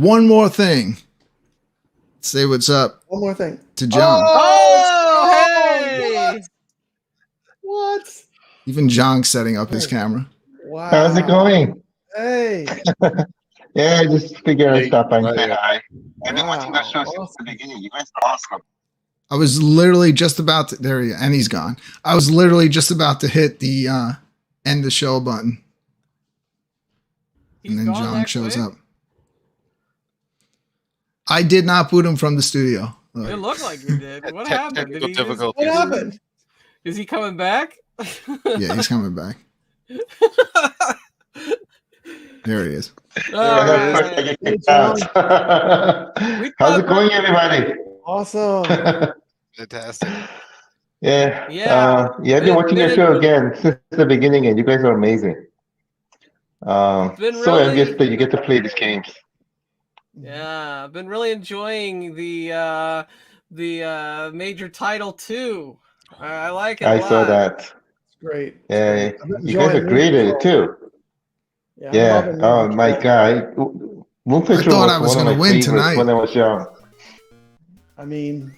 one more thing. Say what's up. One more thing to Jong. Oh, hey! What? Even Jong's setting up his camera. Wow. How's it going? Hey. Yeah, I just figured I'd stop by and say Hey. hi. I've been Wow. watching the show since the beginning. You guys are awesome. I was literally just about to there he and he's gone. I was literally just about to hit the end the show button. And then Jong shows up. I did not boot him from the studio. It looked like you did. What happened? Did he What happened? Is he coming back? Yeah, he's coming back. There he is. All First right. I get kicked out. How's it going, everybody? Awesome. Fantastic. Yeah. Yeah. I've been watching your show again since the beginning, and you guys are amazing. been So really- envious that you get to play these games. Yeah, I've been really enjoying the major title too. I like it. I a lot. saw that. It's great. Yeah, I've been you guys are enjoying great at Moon it too. I'm Yeah. loving Oh Moon my Patrol. God. Moon Patrol thought I was one of gonna my win favorites tonight. when I was young. I mean,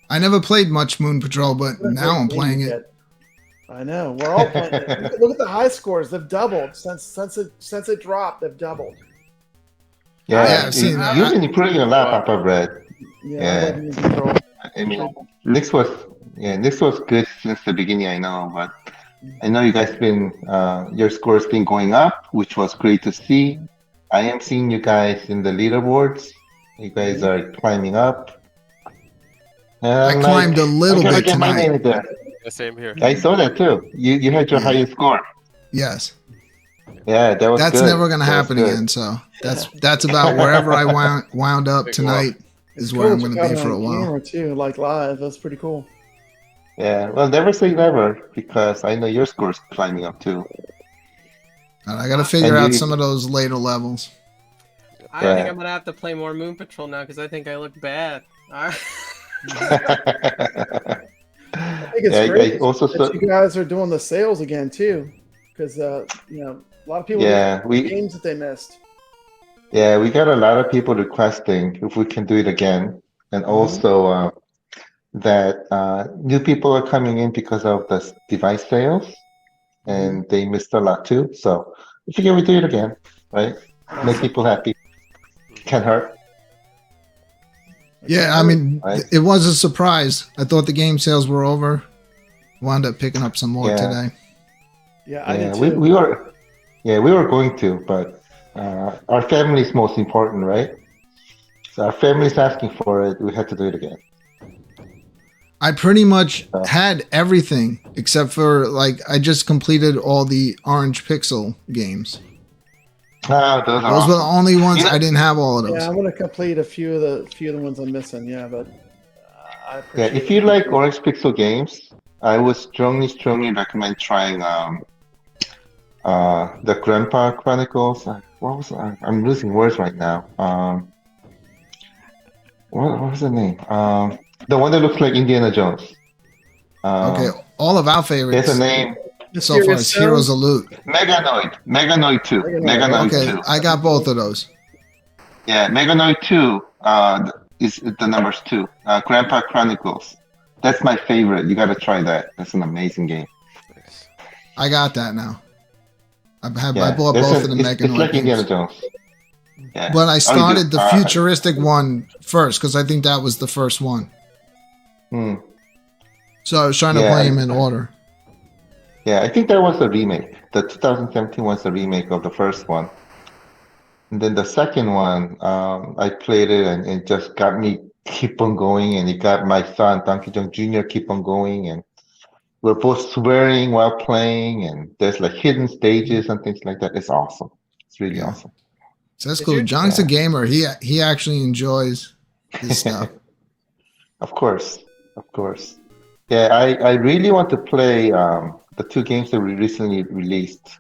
I never played much Moon Patrol, but now I'm playing it. I know. We're all playing it. Look at the high scores. They've doubled since it dropped. They've doubled. Yeah, I've seen that. You've been improving a lot, Papa Bread. Yeah. Yeah. I love Moon Patrol. I mean, this was good since the beginning. I know, but I know you guys been your score's been going up, which was great to see. I am seeing you guys in the leaderboards. You guys are climbing up. I climbed a little I'm gonna bit get my tonight. name in there. Yeah, same here. I saw that too. You had your Yeah. highest score. Yes. Yeah, that was That's good. never going to That was happen good. again. So that's about wherever I wound up tonight is where I'm going to be for a while. Camera too, like live. That's pretty cool. Yeah, well, never say never because I know your score's climbing up too. And I got to figure And out you- some of those later levels. I Yeah. think I'm gonna have to play more Moon Patrol now because I think I look bad. All right. I think it's Yeah, great I also that saw, you guys are doing the sales again too, because a lot of people yeah, the games that they missed. we got a lot of people requesting if we can do it again, and also that new people are coming in because of the device sales, and they missed a lot too. So we figure we do it again, right? Make people happy. Can't hurt. Yeah, I mean, Right. it was a surprise. I thought the game sales were over. Wound up picking up some more Yeah. today. Yeah, I Yeah, did we too. we were going to, but our family is most important, right? So our family's asking for it. We had to do it again. I pretty much had everything except for I just completed all the Orange Pixel games. Ah, those are Those were the awesome. only ones You know- I didn't have all of those. Yeah, I'm gonna complete a few of the ones I'm missing. Yeah, but I Yeah, appreciate if you it. like Orange Pixel games, I would strongly recommend trying the Grandpa Chronicles. What was I'm losing words right now. What was the name? The one that looks like Indiana Jones. Okay, all of our favorites There's a name. The so far Serious is Heroes Sound? of Loot. Meganoid 2. Meganoid Okay, 2. I got both of those. Yeah, Meganoid 2 is the numbers 2. Grandpa Chronicles. That's my favorite. You gotta try that. That's an amazing game. I got that now. I Yeah, bought that's both of the it's Mega like Indiana games. Jones. Yeah. But I Oh, you started do? the futuristic one first because I think that was the first one. Hmm. So I was trying to Yeah, play them in order. Yeah, I think that was a remake. The 2017 was a remake of the first one. And then the second one, I played it and it just got me keep on going, and it got my son, Donkey Jong Jr. keep on going, and we're both swearing while playing, and there's like hidden stages and things like that. It's awesome. It's really Yeah. awesome. So that's Did cool. you- John's a gamer. He actually enjoys this stuff. Of course, of course. Yeah, I really want to play the two games that we recently released,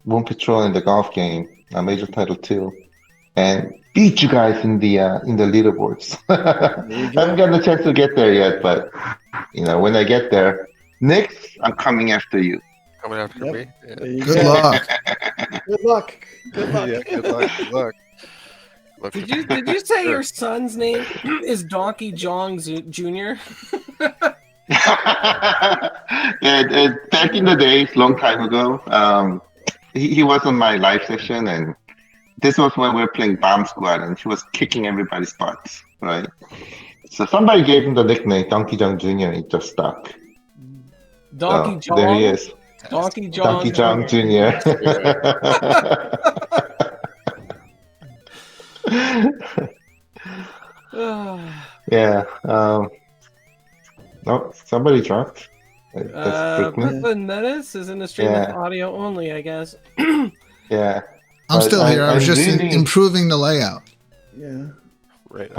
Moon Patrol and the golf game, Major Title 2, and beat you guys in the leaderboards. I haven't gotten a chance to get there yet, but when I get there, Nick, I'm coming after you. Coming after Yep. me. Yeah. There you Good go. luck. Good luck. Good luck. Yeah, good luck. Good luck. Look Did for- you say Sure. your son's name is Donkey Jong Jr.? Back in the days, long time ago, he was on my live session, and this was when we were playing Bomb Squad, and he was kicking everybody's butts, right? So somebody gave him the nickname Donkey Jong Jr. and it just stuck. Donkey So there he Jong. is, Donkey Jong. Donkey Jong Jr. Yeah. No, somebody dropped. That's Brickman. Brooklyn Menace is in the stream with Yeah. audio only, I guess. Yeah. I'm But still here. I was I'm just really- improving the layout. Yeah. Right.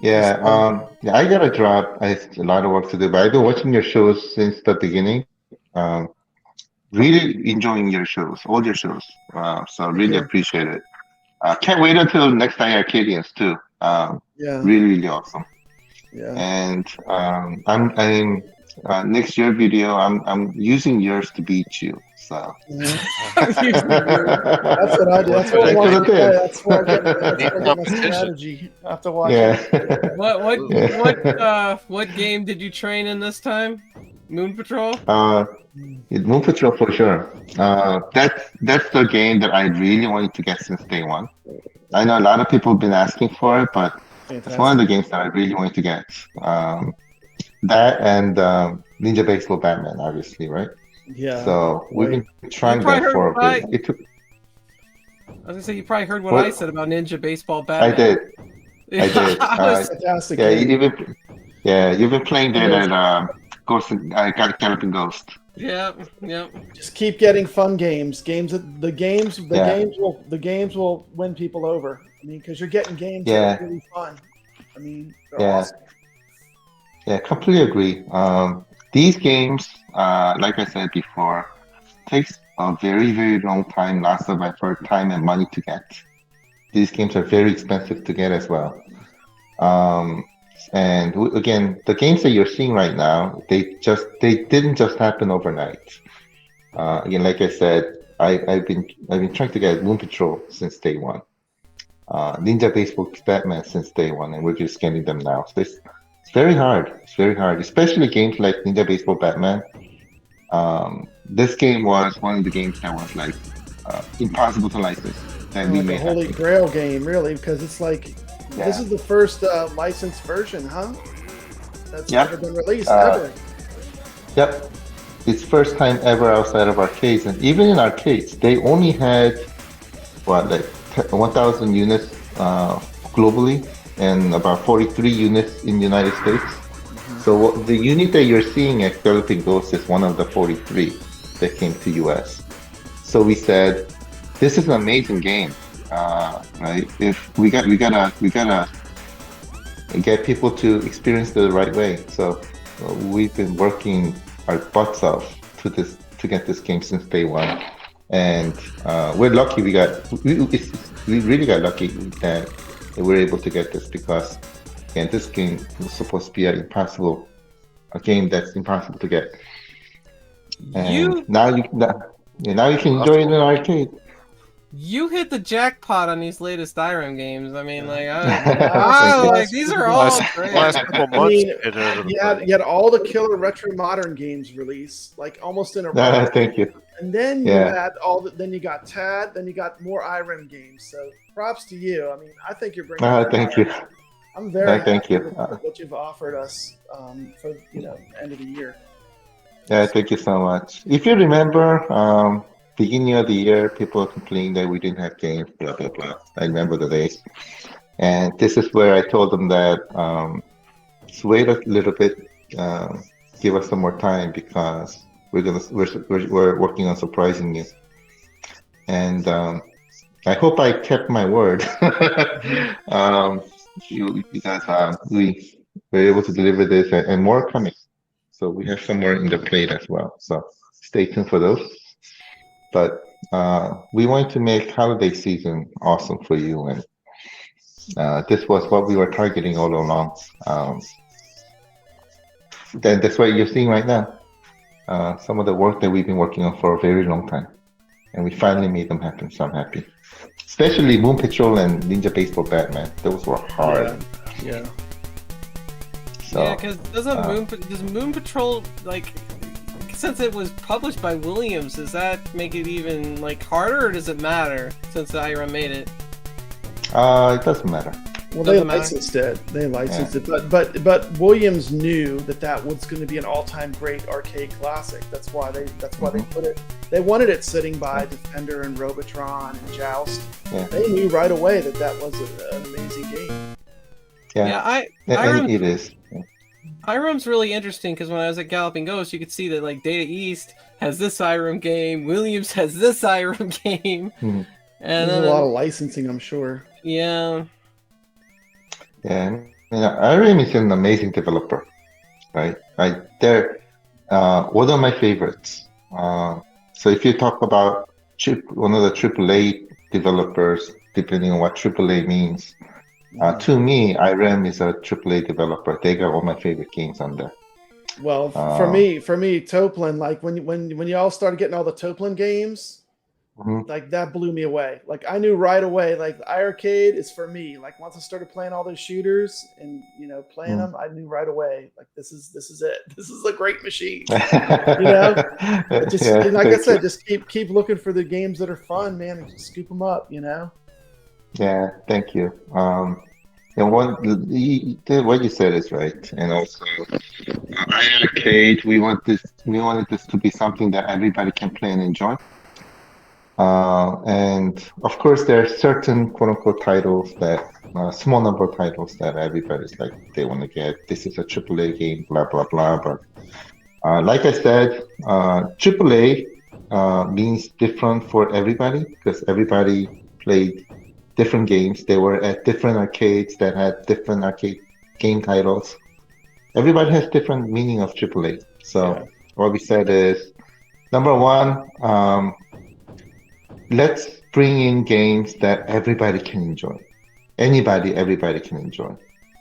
Yeah, I got a drop. I have a lot of work to do, but I've been watching your shows since the beginning. Really enjoying your shows, all your shows. So really you. appreciate it. Can't wait until next iiRcadians too. Yeah. Really awesome. Yeah. And I'm next year video. I'm using yours to beat you. So That's what I do. That's what I That's want what to it play. is. That's where I get my Competition. strategy. I have to watch yeah. it. What game did you train in this time? Moon Patrol? Moon Patrol for sure. That's the game that I really wanted to get since day one. I know a lot of people have been asking for it, but it's one of the games that I really wanted to get. That and Ninja Baseball Batman, obviously, right? Yeah. So we've been trying You probably that for a heard bit. It took. I was gonna say you probably heard what What? I said about Ninja Baseball I Batman. did. I did. Fantastic. Yeah, game. you've been playing that at Ghost. I got Galloping Ghost. Yep. Just keep getting fun games. The games will win people over. I mean, because you're getting games that Yeah. are really fun. I mean, they're Yeah. awesome. Yeah, completely agree. These games, like I said before, takes a very, very long time, lots of effort, time, and money to get. These games are very expensive to get as well. Again, the games that you're seeing right now, they didn't just happen overnight. Again, like I said, I've been trying to get Moon Patrol since day one. Ninja Baseball Batman since day one, and we're just getting them now. So it's very hard. It's very hard, especially games like Ninja Baseball Batman. This game was one of the games that was like impossible to license. That we Like made a holy happen. grail game, really, because it's like this is the first licensed version, huh? That's Yep. never been released Uh, ever. Yep. It's first time ever outside of arcades, and even in arcades, they only had what, like 1,000 units globally, and about 43 units in the United States. So the unit that you're seeing at Galloping Ghost is one of the 43 that came to US. So we said, this is an amazing game, right? If we gotta get people to experience it the right way. So we've been working our butts off to get this game since day one, and we're lucky. We really got lucky that we're able to get this, because again, this game was supposed to be a game that's impossible to get. And now you can enjoy it in an arcade. You hit the jackpot on these latest iRem games. I mean, like, Thank you. these are all Last great. couple I months. mean, it has you had all the killer retro modern games release, like almost in a row. Thank you. And then you Yeah. had then you got TAD, then you got more IREM games. So props to you. I mean, I think you're bringing. Thank you. I'm very Thank happy you. with what you've offered us for end of the year. Yeah, thank you so much. If you remember, beginning of the year, people were complaining that we didn't have games, blah, blah, blah. I remember the days. And this is where I told them that, just wait a little bit, give us some more time, because we're working on surprising you. And I hope I kept my word. Because we were able to deliver this, and more coming. So we have some more in the plate as well. So stay tuned for those. But we want to make holiday season awesome for you, and this was what we were targeting all along. Then that's what you're seeing right now. Some of the work that we've been working on for a very long time. and we finally made them happen. So I'm happy. Especially Moon Patrol and Ninja Baseball Batman. Those were hard. Yeah. So, Yeah, because does Moon Patrol, like, since it was published by Williams, does that make it even like harder, or does it matter since iRem made it? it doesn't matter. Well, Doesn't they licensed it. They licensed it, but Williams knew that was going to be an all-time great arcade classic. That's why they put it. They wanted it sitting by Defender and Robotron and Joust. Yeah. They knew right away that was an amazing game. Yeah, iRem, it is. Yeah. iRem's really interesting because when I was at Galloping Ghost, you could see that like Data East has this iRem game, Williams has this iRem game, Mhm. and There's then a lot of licensing, I'm sure. yeah. Yeah, iRem is an amazing developer, right? They're one of my favorites. So if you talk about one of the AAA developers, depending on what AAA means, to me, iRem is a AAA developer. They got all my favorite games on there. Well, for me, Toplin, like when y'all started getting all the Toplin games, Mhm. like that blew me away. Like I knew right away, like iArcade is for me. Like once I started playing all those shooters and playing them, I knew right away, like this is it. This is a great machine. Just Yeah, like I thank said, you. just keep looking for the games that are fun, man, and just scoop them up. Yeah, thank you. And what you said is right, and also iArcade. We wanted this to be something that everybody can play and enjoy. And of course, there are certain quote unquote titles that small number of titles that everybody's like they want to get. This is a AAA game, blah blah blah. But like I said, AAA means different for everybody because everybody played different games. They were at different arcades that had different arcade game titles. Everybody has different meaning of AAA. So what we said is, number one, let's bring in games that everybody can enjoy. Everybody can enjoy,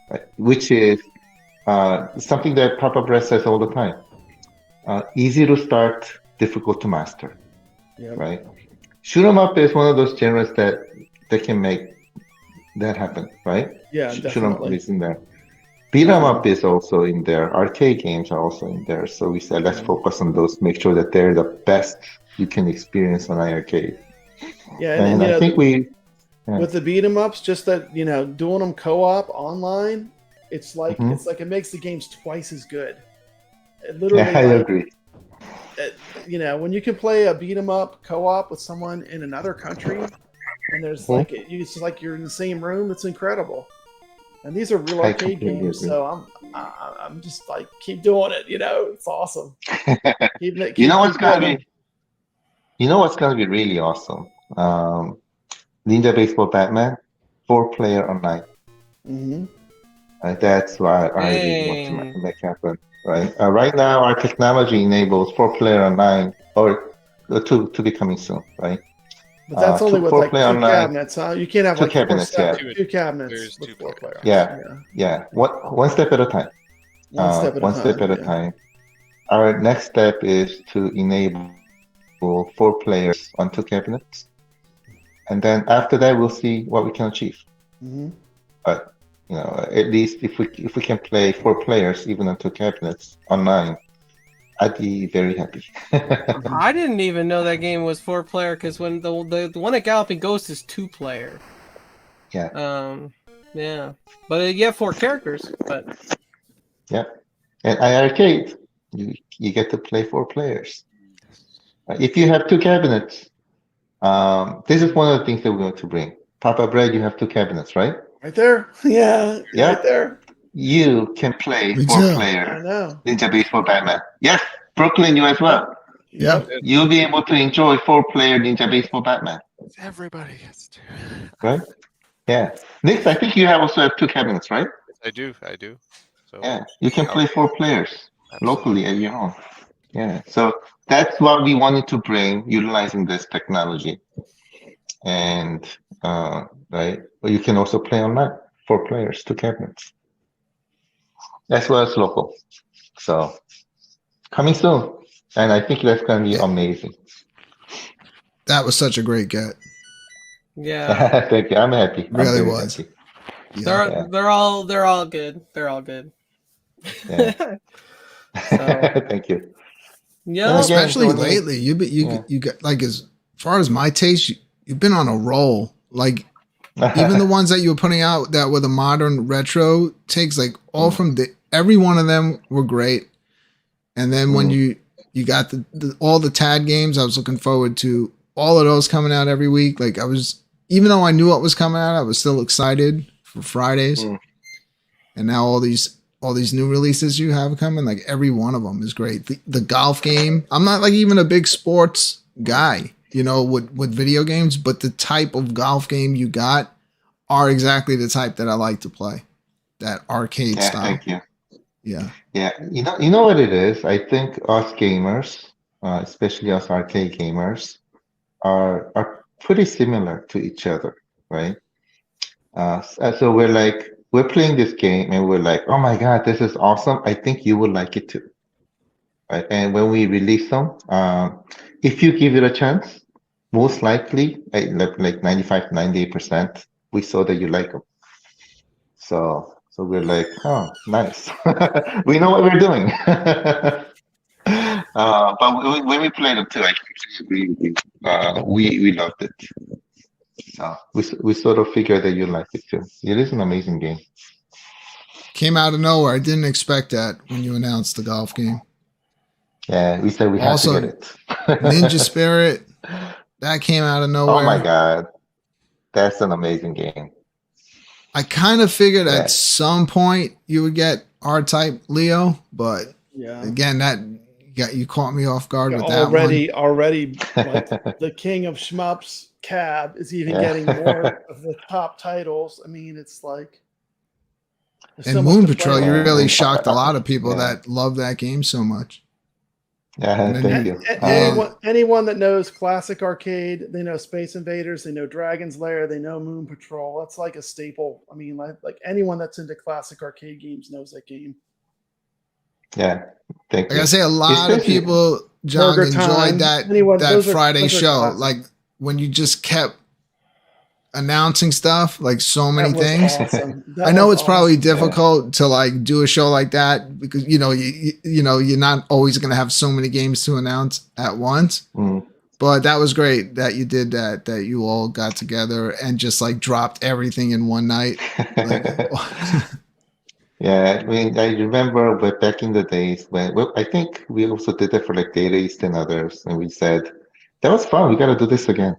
right? Which is something that Papa Brett says all the time. Easy to start, difficult to master, right? Shoot 'em up is one of those genres that can make that happen, right? Yeah, Shoot 'em up definitely. is in there. Beat 'em up is also in there. Arcade games are also in there. So we said let's focus on those. Make sure that they're the best you can experience on iArcade. Yeah, And I think with the beat 'em ups, just that doing them co-op online, it's like it makes the games twice as good. It literally, I agree. When you can play a beat 'em up co-op with someone in another country, and there's it's like you're in the same room. It's incredible. And these are real arcade games, so I'm just like keep doing it. It's awesome. You know what's gonna be really awesome? Ninja Baseball Batman 4-player online. Mm-hmm. That's why I really want to make happen. Right. Right now, our technology enables 4-player online, or to be coming soon. Right. But that's only with like 2 online, cabinets, huh? You can't have two like cabinets, 2 cabinets with 4 players. Yeah. One step at a time. One step at a time. Our next step is to enable 4 players on 2 cabinets, and then after that, we'll see what we can achieve. Mm-hmm. But at least if we can play 4 players even on 2 cabinets online, I'd be very happy. I didn't even know that game was 4-player because when the one at Galloping Ghost is 2-player. Yeah. Yeah. But you have 4 characters. But yeah. And iArcade, you get to play 4 players. If you have 2 cabinets, this is one of the things that we're going to bring. Papa Bread, you have 2 cabinets, right? Right there. Yeah. Right there. You can play 4-player Ninja Baseball Batman. Yes, Brooklyn, you as well. Yeah. You'll be able to enjoy 4-player Ninja Baseball Batman. Everybody gets to. Right? Yeah. Nick, I think you also have 2 cabinets, right? I do. So yeah, you can play 4 players locally at your home. Yeah. So that's what we wanted to bring, utilizing this technology. And right, but you can also play online, 4 players, 2 cabinets, as well as local. So coming soon, and I think that's going to be amazing. that was such a great get. Yeah. Thank you. I'm happy. I'm Really very was. happy. Yeah. They're all good. They're all good. Yeah. So, Thank you. yeah. And again, Especially when you- lately, Yeah. you got like as far as my taste, you've been on a roll. Like even the ones that you were putting out that were the modern retro takes, like all from every one of them were great. And then when you got the all the tag games, I was looking forward to all of those coming out every week. Like I was, even though I knew what was coming out, I was still excited for Fridays. And now all these new releases you have coming, like every one of them is great. The golf game, I'm not like even a big sports guy, you know, with video games, but the type of golf game you got are exactly the type that I like to play. That arcade style. Thank you. Yeah. Yeah, you know what it is? I think us gamers, especially us arcade gamers, are pretty similar to each other, right? So we're playing this game and we're like, oh my God, this is awesome. I think you would like it too, right? And when we release them, if you give it a chance, most likely, like 95, 98%, we saw that you like them. So we're like, oh, nice. We know what we're doing. But when we played them too, I completely agree with you. We loved it. So we sort of figured that you liked it too. It is an amazing game. Came out of nowhere. I didn't expect that when you announced the golf game. Yeah, we said we had Also, to get it. Ninja Spirit, that came out of nowhere. Oh my God. That's an amazing game. I kind of figured at some point you would get R-Type Leo, but again, that you caught me off guard with that one. Already, like, the king of shmups, Cab, is even getting more of the top titles. I mean, it's like. And Moon Patrol, you really shocked a lot of people that love that game so much. Yeah, thank you. Anyone that knows classic arcade, they know Space Invaders, they know Dragon's Lair, they know Moon Patrol. It's like a staple. I mean, like anyone that's into classic arcade games knows that game. Yeah, thank you. Like I say, a lot of people, Jong, enjoyed that Friday show. Like when you just kept announcing stuff, like so many things. Awesome. I know it's probably difficult to like do a show like that because you know you're not always going to have so many games to announce at once. But that was great that you did that. That you all got together and just like dropped everything in one night. Yeah, I mean, I remember back in the days when I think we also did it for like Data East and others, and we said that was fun. We got to do this again.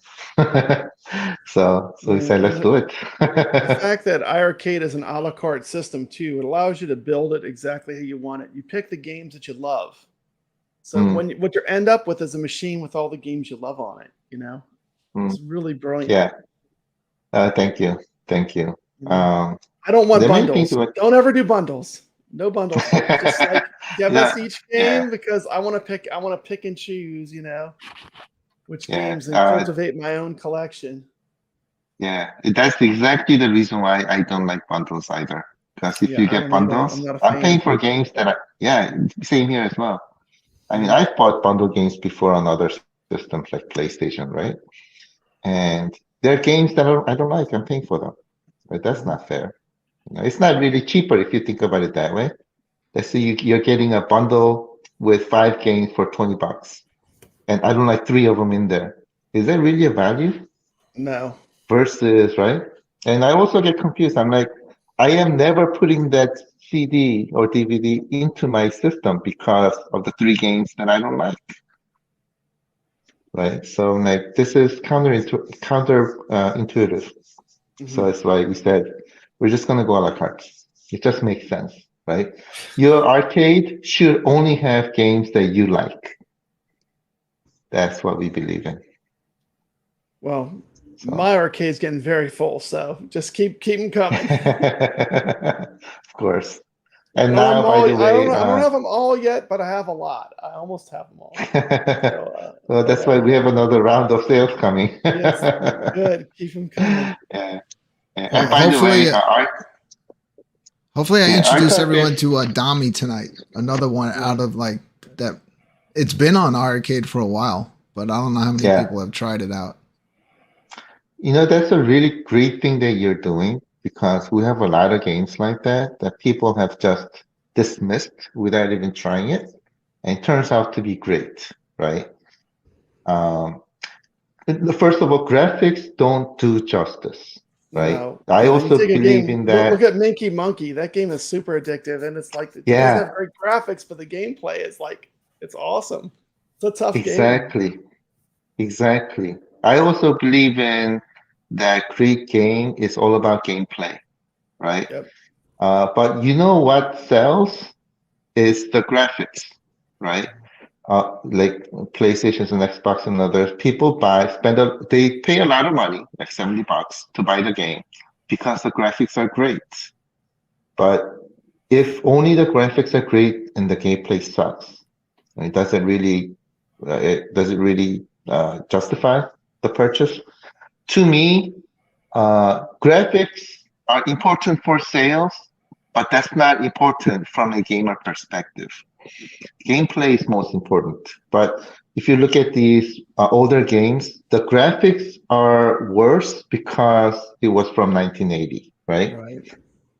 So we said, let's do it. The fact that iiRcade is an a la carte system too, it allows you to build it exactly how you want it. You pick the games that you love. So what you end up with is a machine with all the games you love on it. You know, it's really brilliant. Yeah. Thank you. I don't want bundles. Don't ever do bundles. No bundles. Just like give us each game because I want to pick and choose. You know, which games and cultivate my own collection. Yeah, that's exactly the reason why I don't like bundles either. Because if you get bundles, I'm paying for games that same here as well. I mean, I've bought bundle games before on other systems like PlayStation, right? And there are games that I don't like. I'm paying for them. But that's not fair. You know, it's not really cheaper if you think about it that way. Let's say you're getting a bundle with 5 games for $20, and I don't like 3 of them in there. Is that really a value? No. Versus, right? And I also get confused. I'm like, I am never putting that CD or DVD into my system because of the 3 games that I don't like. Right? So like, this is counterintuitive. So it's why we said, we're just going to go a la carte. It just makes sense, right? Your arcade should only have games that you like. That's what we believe in. Well, my arcade's getting very full, so just keep them coming. Of course. And now, by the way, I don't have them all yet, but I have a lot. I almost have them all. So, well, that's why we have another round of sales coming. Yes, good. Keep them coming. Yeah. And by the way, hopefully I introduce everyone to Dami tonight. Another one out of like that. It's been on iiRcade for a while. but I don't know how many Yeah. people have tried it out. That's a really great thing that you're doing because we have a lot of games like that people have just dismissed without even trying it, and it turns out to be great, right? Um, First of all, graphics don't do justice, right? No, I no. You also take a believe game. in Look that. at Minky Monkey. That game is super addictive, and it's like it doesn't Yeah, have great graphics, but the gameplay is like it's awesome. It's a tough game. exactly, exactly. I also believe in that great game is all about gameplay, right? Yep. But you know what sells is the graphics, right? Like PlayStations and Xbox and others, people they pay a lot of money, like $70 to buy the game because the graphics are great. But if only the graphics are great and the gameplay sucks, it does it really justify the purchase? To me, graphics are important for sales, but that's not important from a gamer perspective. Gameplay is most important. But if you look at these older games, the graphics are worse because it was from 1980, right? Right.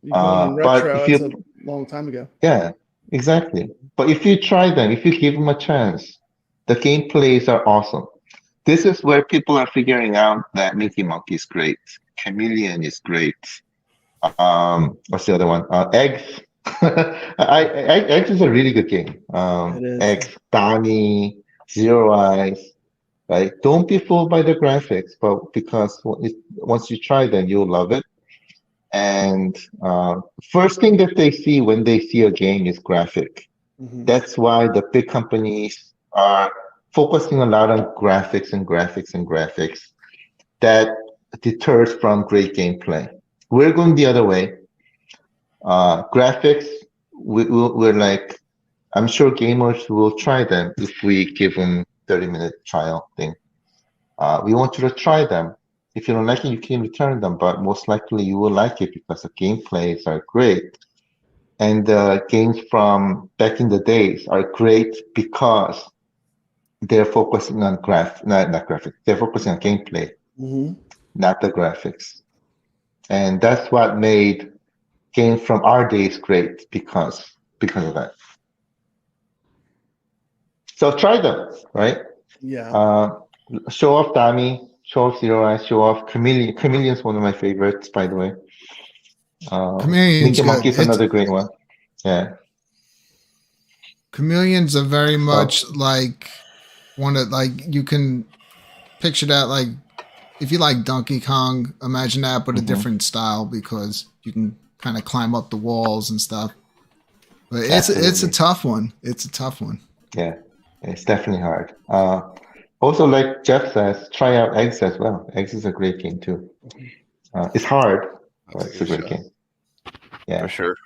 You going But retro? if It's you, a long time ago. yeah, exactly. But if you try them, if you give them a chance, the gameplays are awesome. This is where people are figuring out that Mickey Monkey is great, Chameleon is great. What's the other one? Eggs. Eggs is a really good game. It is. Eggs, Donnie, Zero Eyes. Right? Don't be fooled by the graphics, but because once you try them, you'll love it. And first thing that they see when they see a game is graphic. Mhm. That's why the big companies are focusing a lot on graphics and graphics and graphics. That deters from great gameplay. We're going the other way. Graphics, we're like, I'm sure gamers will try them if we give them 30-minute trial thing. We want you to try them. If you don't like it, you can return them, but most likely you will like it because the gameplays are great. And the games from back in the days are great because they're focusing on not graphics. They're focusing on gameplay, Mhm. not the graphics. And that's what made games from our days great because of that. So try them, right? Yeah. Show off Dami, show off Zero Eyes, show off Chameleon. Chameleon's one of my favorites, by the way. Chameleon's Mickey good. Monkey's another great one. Yeah. Chameleons are very So much like one of like you can picture that like if you like Donkey Kong, imagine that but a mhm. different style because you can kind of climb up the walls and stuff. But it's a Absolutely. tough one. It's a tough one. Yeah, it's definitely hard. Also, like Jeff says, try out Eggs as well. Eggs is a great game too. It's hard, but it's a great game. Yeah, For sure.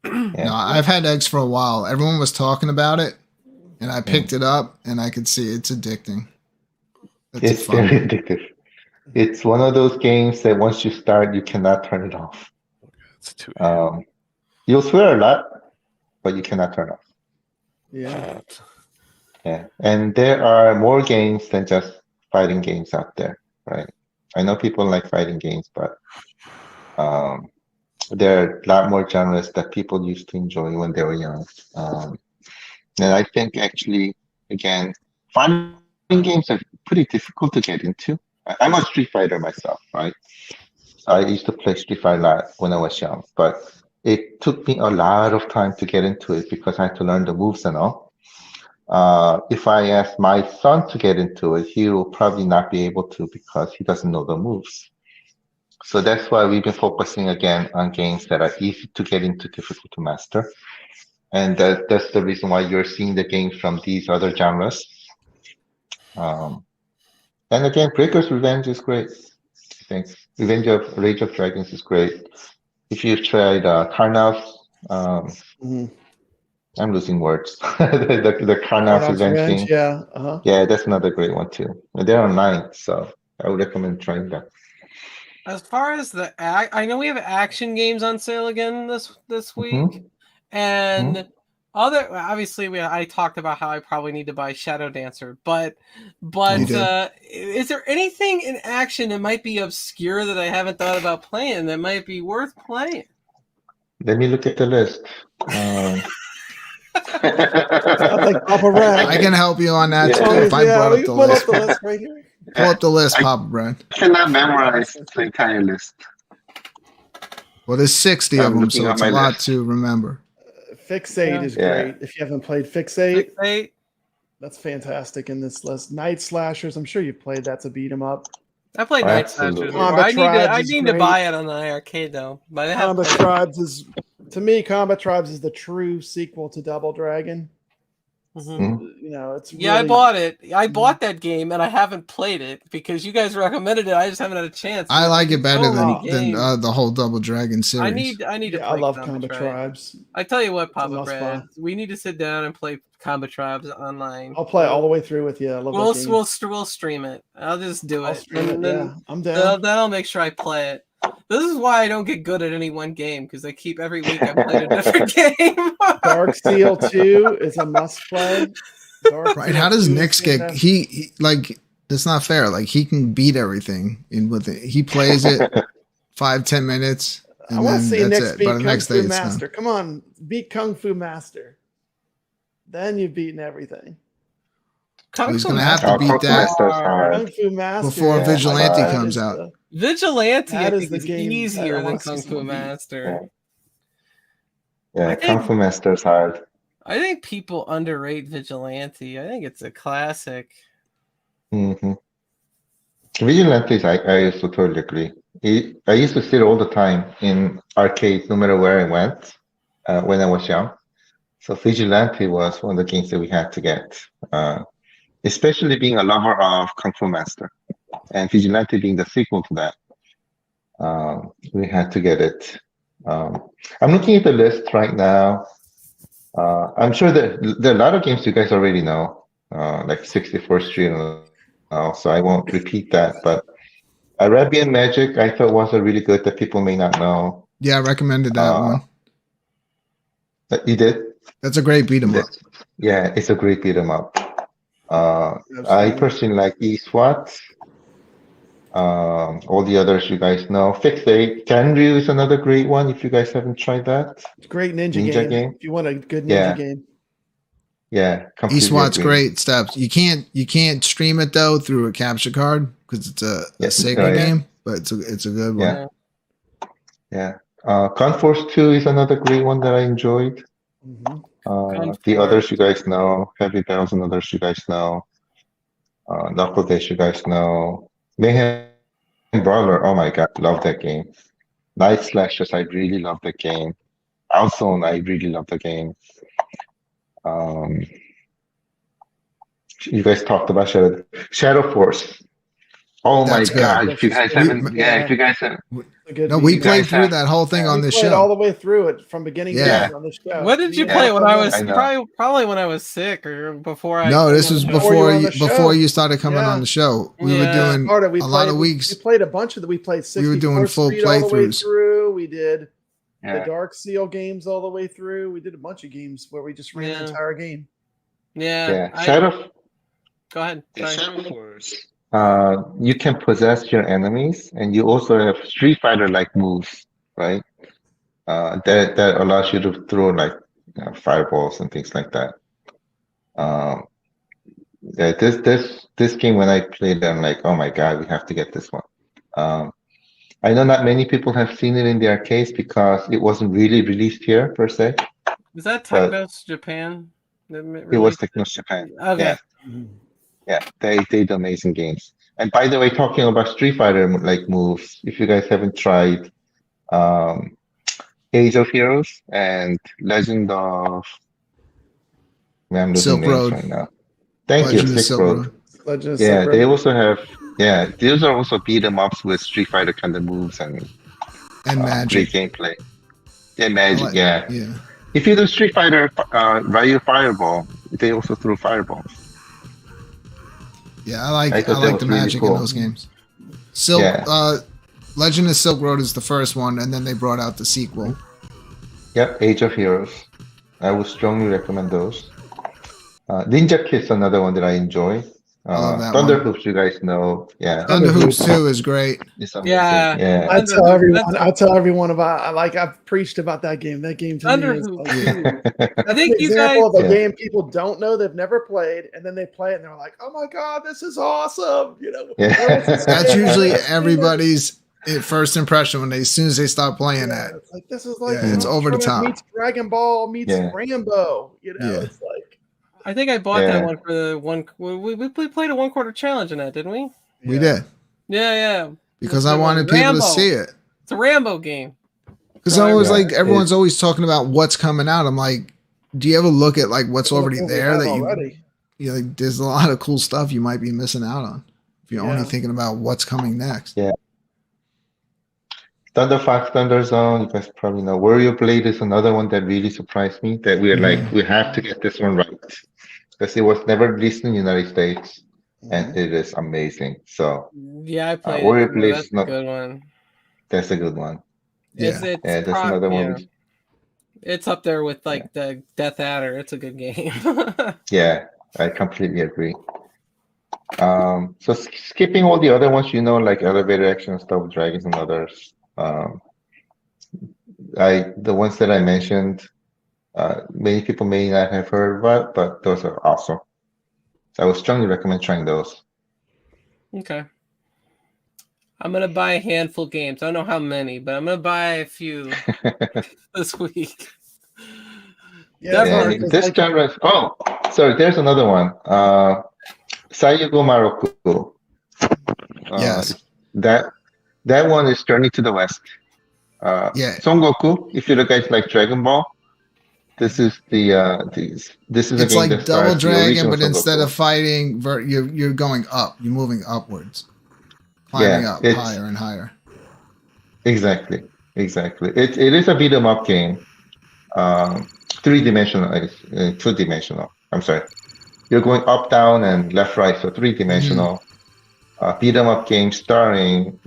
No, yeah. I've had eggs for a while. Everyone was talking about it, and I picked it up, and I could see it's addicting. It's a It's fun very one. addictive. It's one of those games that once you start, you cannot turn it off. It's too. You'll swear a lot, but you cannot turn off. Yeah. Yeah, and there are more games than just fighting games out there, right? I know people like fighting games, but there are a lot more genres that people used to enjoy when they were young. And I think actually, again, fighting games are pretty difficult to get into. I'm a Street Fighter myself, right? So I used to play Street Fighter a lot when I was young, but it took me a lot of time to get into it because I had to learn the moves and all. If I ask my son to get into it, he will probably not be able to because he doesn't know the moves. So that's why we've been focusing again on games that are easy to get into, difficult to master. And that's the reason why you're seeing the games from these other genres. And again, Breaker's Revenge is great. I think Rage of Dragons is great. If you've tried Karnav's, Mhm. I'm losing words. the Karnav's Arnold's Revenge Revenge. game. Yeah. Uh-huh. Yeah, that's another great one too. And they're online, so I would recommend trying that. As far as I know we have action games on sale again this week, Mm-hmm. and Obviously, I talked about how I probably need to buy Shadow Dancer, but You did. is there anything in action that might be obscure that I haven't thought about playing that might be worth playing? Let me look at the list. Sounds like Papa Red. I can help you on that Yeah. too if I brought we up the pull list. up the list right here. Pull up the list, Papa Brad. I cannot memorize the entire list. Well, there's 60 I'm of them, looking so at it's a my lot list. to remember. Fixate is Yeah. great. If you haven't played Fixate, Fixate. that's fantastic in this list. Night Slashers, I'm sure you've played. That's a beat 'em up. I played Night Absolutely. Slashers before. Combat I Tribes is need to great. buy it on the iiRcade though. But I have Combat played it. Tribes is, to me, Combat Tribes is the true sequel to Double Dragon. Mhm. You know, it's Yeah, I really- bought it. I bought that game and I haven't played it because you guys recommended it. I just haven't had a chance. I like it better So many than games. the whole Double Dragon series. I need to Yeah, play I love Combat Combat Tribes. I tell you what, a Papa must Brad, buy. we need to sit down and play Combat Tribes online. I'll play all the way through with you. I love We'll that game. we'll stream it. I'll just do I'll it. stream it. And then, Yeah, I'm down. then I'll make sure I play it. This is why I don't get good at any one game because I keep every week I play a different game. Dark Steel 2 is a must play. Right? How does Nyx get? He like that's not fair. Like he can beat everything in with it. He plays it 5-10 minutes, I and want to then see that's Nyx it. beat By the Kung next day, Fu it's Master. done. Come on, beat Kung Fu Master. Then you've beaten everything. Kung He's Fu gonna have to Master- beat that Master's hard. Kung Fu Master before yeah, Vigilante that comes is out. the- Vigilante, That I is think, the is game that I easier than wanna see Kung Fu someone beat. Master. Yeah, I Kung think- Fu Master's hard. I think people underrate Vigilante. I think it's a classic. Mm-hmm. Vigilantes, I used to totally agree. I used to sit all the time in arcades, no matter where I went, when I was young. So Vigilante was one of the games that we had to get, especially being a lover of Kung Fu Master, and Vigilante being the sequel to that. We had to get it. I'm looking at the list right now. I'm sure that there are a lot of games you guys already know, like 64th Street, so I won't repeat that. But Arabian Magic, I thought was a really good that people may not know. Yeah, I recommended that one. You did? That's a great beat 'em up. Yeah, it's a great beat 'em up. I Absolutely. personally like eSWAT. All the others you guys know. Fixate. Tenryu is another great one if you guys haven't tried that. It's a great ninja, Ninja game. game? If you want a good ninja Yeah. game. Yeah, completely eSWAT's agree. great steps. You can't stream it though through a capture card because it's a Sega game, but it's a good one. Yeah. Yeah. Conforce 2 is another great one that I enjoyed. Mhm. The others you guys know. Heavy Bells and others you guys know. Knuckle Dash you guys know. Mayhem Brawler, oh my god, love that game. Night Slashers, I really love the game. Outzone, I really love the game. You guys talked about Shadow Force. Oh That's my good. god, if you guys haven't, if you guys haven't, A good No, we beat. played guys through have- that whole thing on We this played all show. the way through it from beginning to Yeah. end on the show. What did you Yeah. play when I was I know. probably when I was sick or before I? No, this was Before you before were on you the show. before you started coming Yeah. on the show. We Yeah. were doing Started, we a lot played- of we- weeks. We played a bunch of the. We played 64th We were doing full Street all the way playthroughs. through. We did the yeah. Dark Seal games all the way through. We did a bunch of games where we just ran Yeah. the entire game. Yeah. Shadow Go ahead. Sorry. Shadow Force. You can possess your enemies, and you also have Street Fighter-like moves, right? That allows you to throw like fireballs and things like that. Yeah, this game when I played, I'm like, oh my god, we have to get this one. I know not many people have seen it in the arcades because it wasn't really released here per se. Is that But- Technos Japan? It was Technos Japan. Okay. Yeah, they did amazing games. And by the way, talking about Street Fighter like moves, if you guys haven't tried Age of Heroes and Legend of I'm losing Silk names Road. right now. Thank Legend you, of Silk Silk Road. Road. Legend of Yeah, Silk they Road. also have these are also beat 'em ups with Street Fighter kind of moves and And Magic. great gameplay. Yeah, Magic, Like- yeah. Yeah. If you do Street Fighter Ryu Fireball, they also threw fireballs. Yeah, I like I thought that the was really magic cool. in those games. Silk Yeah. Legend of Silk Road is the first one, and then they brought out the sequel. Yep, Age of Heroes. I would strongly recommend those. Ninja Kiss, another one that I enjoy. I love that Thunder one. Hoops, you guys know. Yeah, Thunder Hoops 2 is great. it's amazing. Yeah. Yeah. I Thunder tell Hoops, everyone. that's I tell everyone about. Like I've preached about that game. That game to Thunder me is Hoops. like Too. I an think you guys. example of a Yeah. game people don't know, they've never played, and then they play it and they're like, "Oh my god, this is awesome!" You know, Yeah. where was this That's game? usually I've never seen everybody's first impression when as soon as they start playing it. that. It's like this is like Yeah, it's over the top. meets Dragon Ball meets Yeah. Rambo. You know, Yeah. it's like I think I bought Yeah. that one for the one. We played a 1/4 challenge in that, didn't we? We yeah. did. Yeah. Because What's I that wanted one? people Rambo. to see it. It's a Rambo game. Because I was Yeah, like, everyone's always talking about what's coming out. I'm like, do you ever look at like what's already What we there have that already. you like? There's a lot of cool stuff you might be missing out on if you're only Yeah. thinking about what's coming next. Yeah. Thunder Fox, Thunder Zone, you guys probably know. Warrior Blade is another one that really surprised me. That we're like, we have to get this one right because it was never released in the United States, and it is amazing. So Yeah, I played Warrior it. Blade That's is a not. good one. That's a good one. It's Yeah. Yeah, that's another one. yeah. It's up there with like the Death Adder. It's a good game. Yeah, I completely agree. So skipping all the other ones, like Elevator Action, Stuff Dragons, and others. The ones that I mentioned, many people may not have heard about, but those are awesome. So I would strongly recommend trying those. Okay. I'm gonna buy a handful of games. I don't know how many, but I'm gonna buy a few this week. Yeah, Yeah, Definitely. this genre. Oh, sorry. There's another one. Sayugo Maroku. Yes. That one is Journey to the West. Yeah. Son Goku. If you guys like Dragon Ball, this is this is a It's game like that Double stars the Dragon, original but Son instead Goku. of fighting, you're going up. You're moving upwards, climbing up it's- higher and higher. Exactly. It is a beat 'em up game. 3-dimensional, 2-dimensional. I'm sorry. You're going up, down, and left, right, so 3-dimensional. Beat 'em up game starring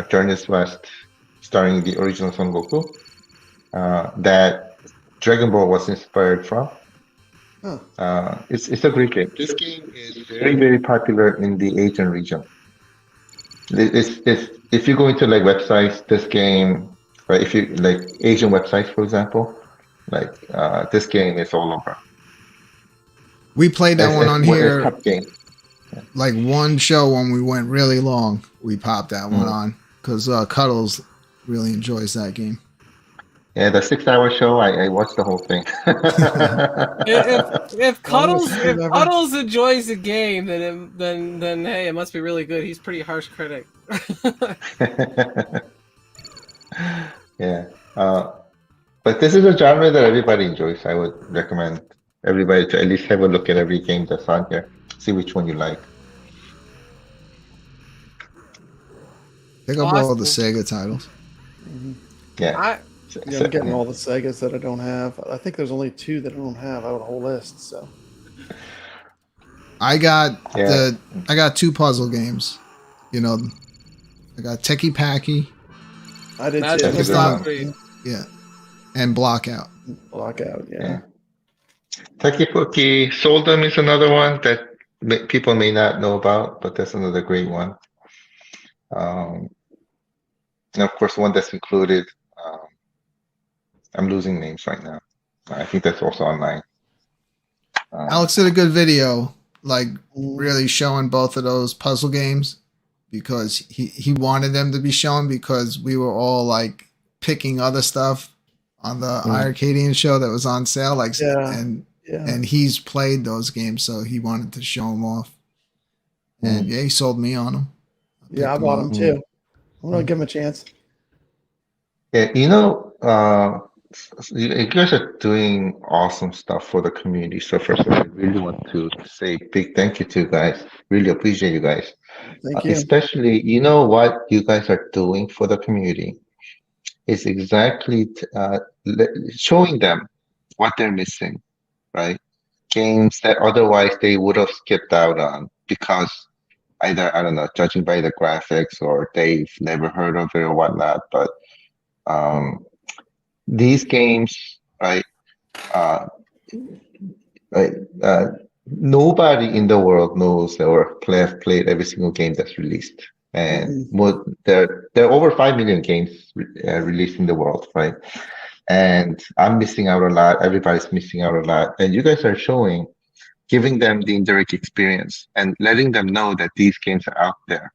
Journey West, starring the original Son Goku. That Dragon Ball was inspired from. It's a great game. This game is very, very popular in the Asian region. If you go into like websites, this game, right? If you like Asian websites, for example, like this game is all over. We played that one on here. Top game. Like one show when we went really long, we popped that one on because Cuddles really enjoys that game. Yeah, the 6-hour show, I watched the whole thing. If Cuddles Never. enjoys the game, then hey, it must be really good. He's a pretty harsh critic. Yeah, but this is a genre that everybody enjoys. I would recommend everybody to at least have a look at every game that's on here. See which one you like. Pick up all the Awesome. Sega titles. Yeah. Yeah, I'm getting all the Segas that I don't have. I think there's only 2 that I don't have. I have a whole list. So I got Yeah. I got 2 puzzle games. I got Techie Packy, I did That's too. That's a not good great. yeah, and Blockout. Blockout. Yeah. Yeah. Tekipoki Soldom is another one that people may not know about, but that's another great one. And of course, one that's included. I'm losing names right now. I think that's also online. Alex did a good video, like really showing both of those puzzle games because he wanted them to be shown because we were all like picking other stuff on the iiRcade show that was on sale, like Yeah. and he's played those games, so he wanted to show them off. And yeah, he sold me on them. Yeah, I bought them too. I'm gonna give them a chance. Yeah, you guys are doing awesome stuff for the community. So first of all, I really want to say big thank you to you guys. Really appreciate you guys. Thank you. Especially, what you guys are doing for the community is exactly showing them what they're missing, right? Games that otherwise they would have skipped out on because either, I don't know, judging by the graphics or they've never heard of it or whatnot. But these games, right, uh, like, nobody in the world knows or have played every single game that's released. And there are over 5 million games released in the world, right? And I'm missing out a lot. Everybody's missing out a lot. And you guys are showing, giving them the indirect experience and letting them know that these games are out there.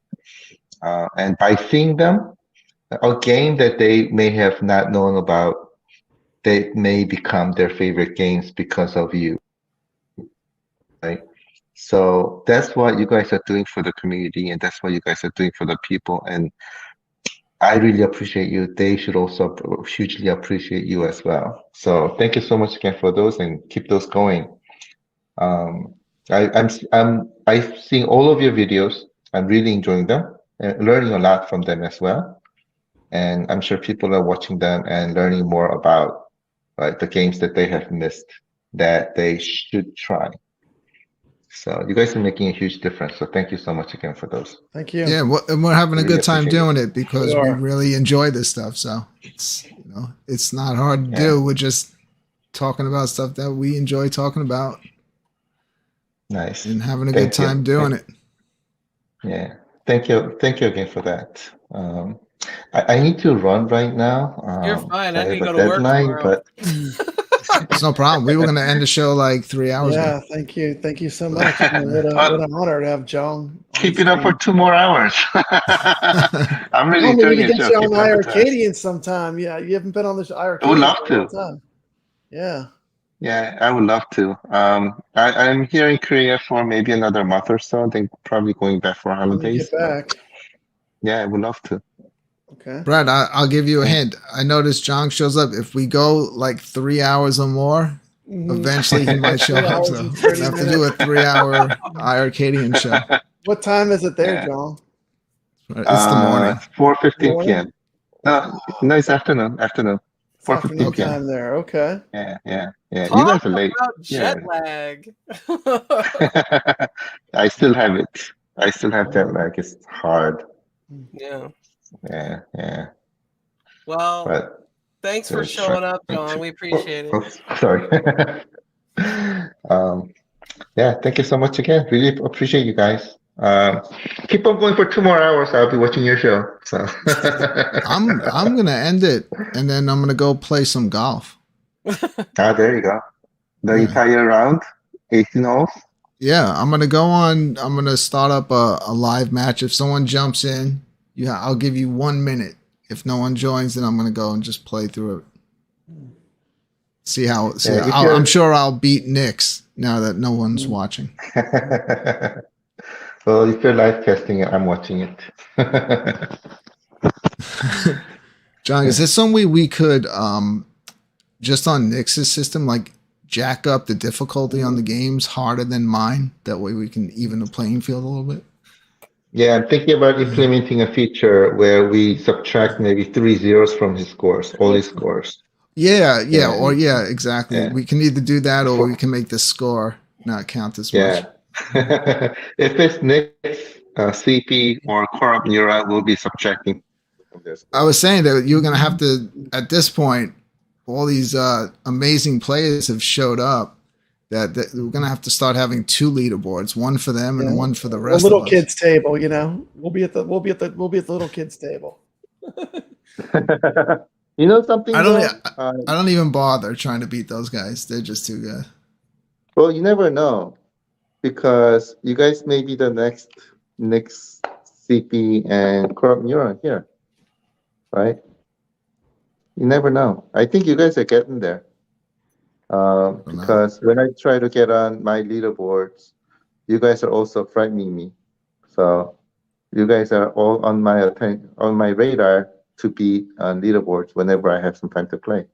And by seeing them, a game that they may have not known about, they may become their favorite games because of you, right? So that's what you guys are doing for the community, and that's what you guys are doing for the people. And I really appreciate you. They should also hugely appreciate you as well. So thank you so much again for those, and keep those going. I'm seeing all of your videos. I'm really enjoying them and learning a lot from them as well. And I'm sure people are watching them and learning more about the games that they have missed that they should try. So you guys are making a huge difference. So thank you so much again for those. Thank you. Yeah, and we're having a Really good time appreciate doing it because We we are. really enjoy this stuff. So it's not hard to do. We're just talking about stuff that we enjoy talking about Nice. and having a Thank good time you. doing it. Yeah. Thank you again for that. I need to run right now. You're fine. I I need to have go a to work deadline, tomorrow. but It's no problem. We were going to end the show like 3 hours Yeah, ago. thank you. Thank you so much. I mean, what an honor to have Jong. keep it up for 2 more hours. I'm really Well, we enjoying need to it. get So you on keep it up with us. iRcadian sometime. Yeah, you haven't been on this iRcadian I would love for a long to. time. Yeah. Yeah, I would love to. I'm here in Korea for maybe another month or so. Then probably going back for When you holidays. get back. Yeah, I would love to. Okay. Brad, I'll give you a hint. I noticed Jong shows up. If we go like 3 hours or more, eventually he might show 3 up. hours So and we 30 have to do a 3-hour iRcadian show. What time is it there, Yeah. Jong? It's the morning. 4:15 Morning? p.m. No, it's afternoon. Afternoon. It's 4:15 afternoon p.m. time there. Okay. Yeah. You Talk guys are late. about Yeah. jet lag. I still have it. I still have that lag. It's hard. Yeah. Yeah. Well, But thanks for showing up, John. We appreciate it. Sorry. Yeah, thank you so much again. Really appreciate you guys. Keep on going for 2 more hours. I'll be watching your show. So I'm gonna end it and then I'm gonna go play some golf. there you go. The Yeah. entire round, 18 holes. Yeah, I'm gonna go on. I'm gonna start up a live match. If someone jumps in, I'll give you 1 minute. If no one joins, then I'm gonna go and just play through it. I'm sure I'll beat Nick's now that no one's watching. Well, if you're live testing it, I'm watching it. John, is there some way we could just on Nick's system, like jack up the difficulty on the games harder than mine? That way we can even the playing field a little bit. Yeah, I'm thinking about implementing a feature where we subtract maybe 3 zeros from his scores, all his scores. Yeah, exactly. Yeah. We can either do that or we can make the score not count as much. Yeah. If it's Nick's CP or Corrupt Neura, we'll be subtracting from this. I was saying that you're going to have to, at this point, all these amazing players have showed up that we're going to have to start having 2 leaderboards, one for them and one for the A rest little of us. kids table, We'll be at the little kids table. You know something? I though? don't even bother trying to beat those guys. They're just too good. Well, you never know, because you guys may be the next CP and Corrupt Neuron here, right? You never know. I think you guys are getting there. Because when I try to get on my leaderboards, you guys are also frightening me. So you guys are all on my radar to be on leaderboards whenever I have some time to play.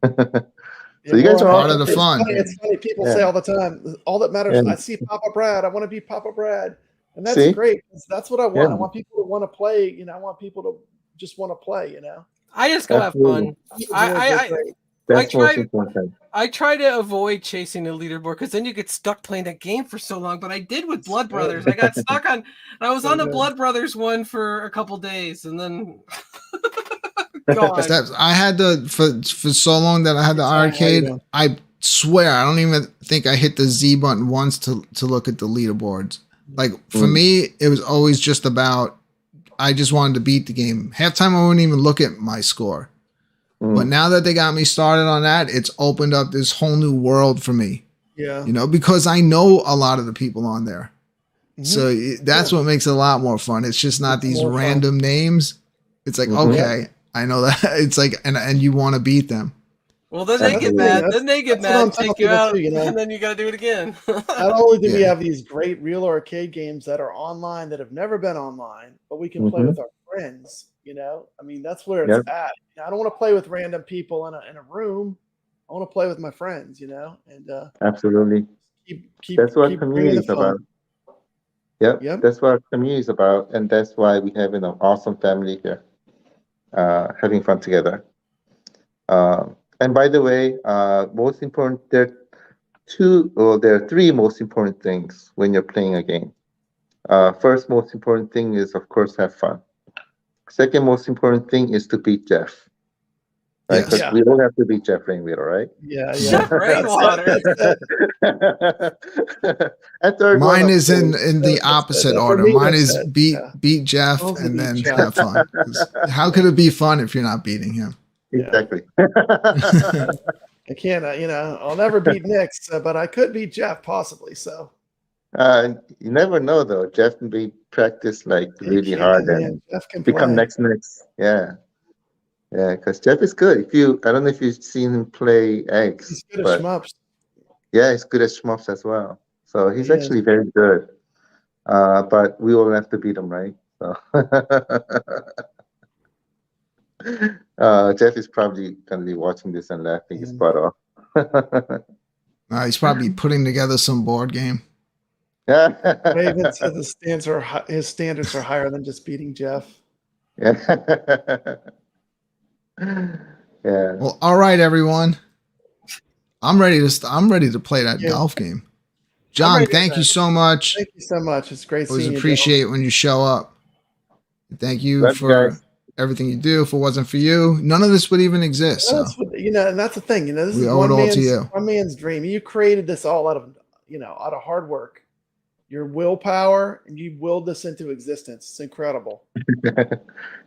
So you guys are part of the fun. It's funny. People say all the time, all that matters. I see Papa Brad. I want to be Papa Brad, and that's great. That's what I want. I want people to want to play. I want people to just want to play. I just go have fun. That's most important. I try to avoid chasing the leaderboard because then you get stuck playing that game for so long. But I did with Blood Brothers. I got stuck on. I was on the Blood Brothers one for a couple days, and then God. Steps. I had for so long that I had the arcade. I swear I don't even think I hit the Z button once to look at the leaderboards. Like for me, it was always just about I just wanted to beat the game. Half time I wouldn't even look at my score. But now that they got me started on that, it's opened up this whole new world for me. Yeah. You know, because I know a lot of the people on there. So that's what makes it a lot more fun. It's just not these random names. It's like, okay, I know that. It's like, and you want to beat them. Well, then they get mad. Then they get mad, take you out, and then you got to do it again. Not only do we have these great real arcade games that are online that have never been online, but we can play with our friends. You know, I mean, that's where it's at. I don't want to play with random people in a room. I want to play with my friends. You know, and absolutely. That's what community is about. Yep, that's what our community is about, and that's why we have an awesome family here, having fun together. And by the way, most important, there are three most important things when you're playing a game. First most important thing is, of course, have fun. Second most important thing is to beat Jeff. Right? Because we all have to beat Jeff Rainwater, right? Jeff Rainwater. And third mine is in the opposite order. Mine is beat Jeff and then have fun. How could it be fun if you're not beating him? Exactly. I can't, I'll never beat Nick, but I could beat Jeff possibly. So you never know, though. Jeff can be practiced like really hard and become next. Yeah, because Jeff is good. I don't know if you've seen him play eggs. He's good at shmups. Yeah, he's good at shmups as well. So he's actually very good. But we all have to beat him, right? So Jeff is probably going to be watching this and laughing his butt off. He's probably putting together some board game. Raven said his standards are higher than just beating Jeff. Yeah. Well, all right, everyone. I'm ready to play that golf game. John, thank you so much. Thank you so much. It's great seeing you. Always appreciate when you show up. Thank you for everything you do. If it wasn't for you, none of this would even exist. And that's the thing. This is one man's dream. You created this all out of hard work. Your willpower, and you willed this into existence. It's incredible.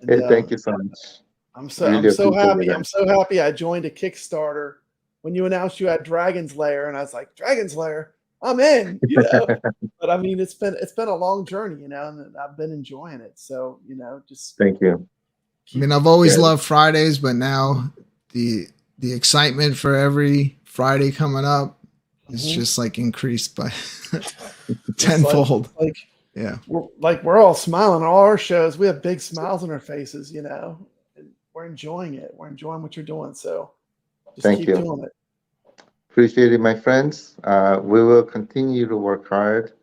Thank you so much. I'm so happy. I'm so happy I joined a Kickstarter when you announced you had Dragon's Lair, and I was like, Dragon's Lair, I'm in. But I mean, it's been a long journey, and I've been enjoying it. So just thank you. I mean, I've always loved Fridays, but now the excitement for every Friday coming up is just like increased by tenfold. We're all smiling at all our shows. We have big smiles on our faces, and we're enjoying it. We're enjoying what you're doing. So just keep doing it. Appreciate it, my friends. We will continue to work hard,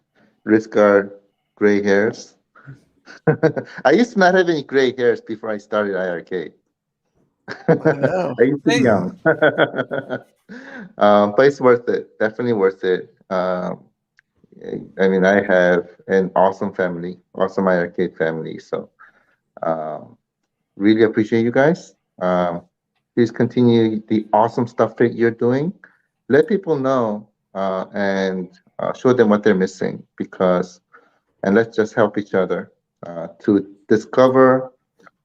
risk our gray hairs. I used to not have any gray hairs before I started iiRcade. I know. I used to be young. But it's worth it. Definitely worth it. I mean, I have an awesome family, awesome iiRcade family. So really appreciate you guys. Please continue the awesome stuff that you're doing. Let people know and show them what they're missing, and let's just help each other to discover,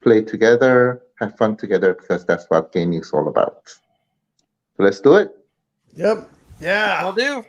play together, have fun together, because that's what gaming is all about. So let's do it. Yep. Yeah. I'll do.